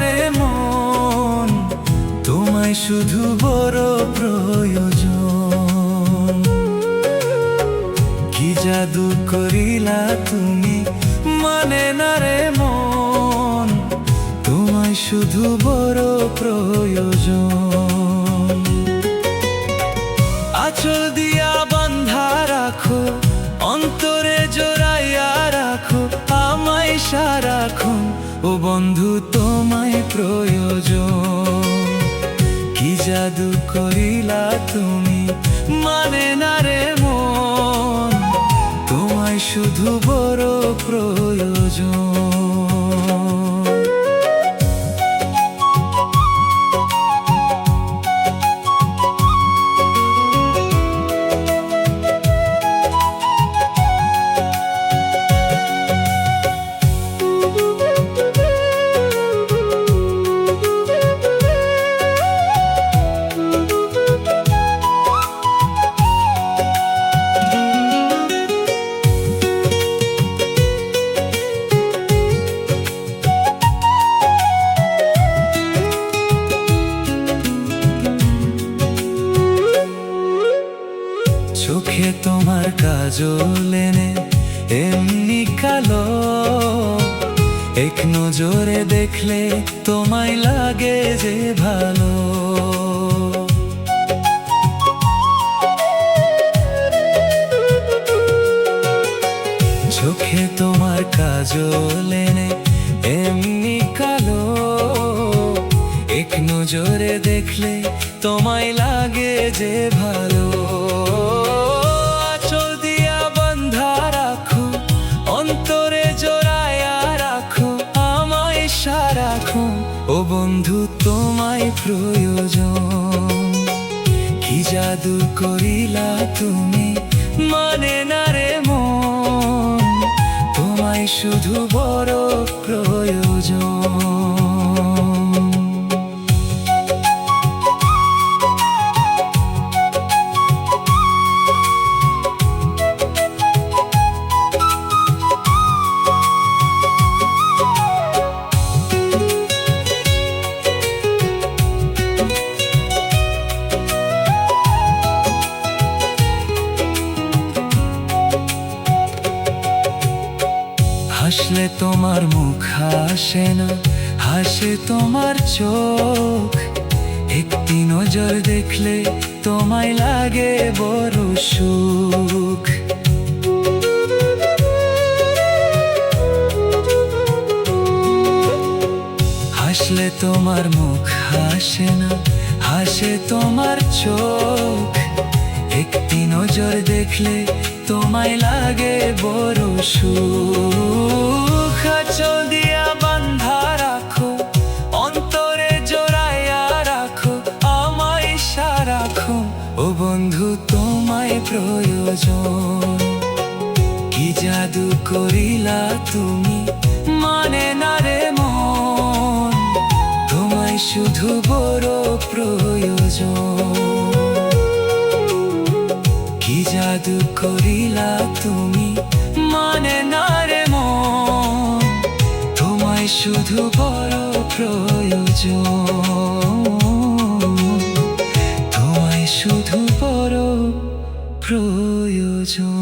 রে মন, তোমায় শুধু বড় প্রয়োজন। কি জাদু করিলা তুমি, মানে না রে মন, তোমায় শুধু বড় প্রয়োজন। আঁচল দিয়া বান্ধা রাখো, অন্তরে জড়াইয়া রাখো আমায় সারাক্ষণ, ও বন্ধু তোমায় প্রয়োজন। কি জাদু করিলা তুমি, মানে না রে মন, তোমায় শুধু বড় প্রয়োজন। চোখে তোমার কাজল এনে এমনি কালো, এক নজরে দেখলে তোমায় লাগে যে ভালো। চোখে তোমার কাজল এনে এমনি কালো, এক নজরে দেখলে তোমায় লাগে যে ভালো। আঁচল দিয়া বান্ধা রাখো, অন্তরে জড়াইয়া রাখো আমায় সারাক্ষণ, ও বন্ধু তোমায় প্রয়োজন। কি জাদু করিলা তুমি, মানে না রে মন, তোমায় শুধু বড় প্রয়োজন। হাসলে তোমার মুখ হাসে না, হাসে তোমার চোখ, একটি নজর দেখলে তোমায় লাগে বড় সুখ। হাসলে তোমার মুখ হাসে না, হাসে তোমার চোখ, একটি নজর দেখলে তোমায় লাগে বড় সুখ। আঁচল দিয়া বান্ধা রাখো, অন্তরে জড়াইয়া রাখো আমায় সারাক্ষণ, ও বন্ধু তোমায় প্রয়োজন। কি জাদু করিলা তুমি, মানে না রে মন, তোমায় শুধু বড় প্রয়োজন। কি জাদু করিলা তুমি, মানে না রে মন, তোমায় শুধু বড় প্রয়োজন। তোমায় শুধু বড় প্রয়োজন।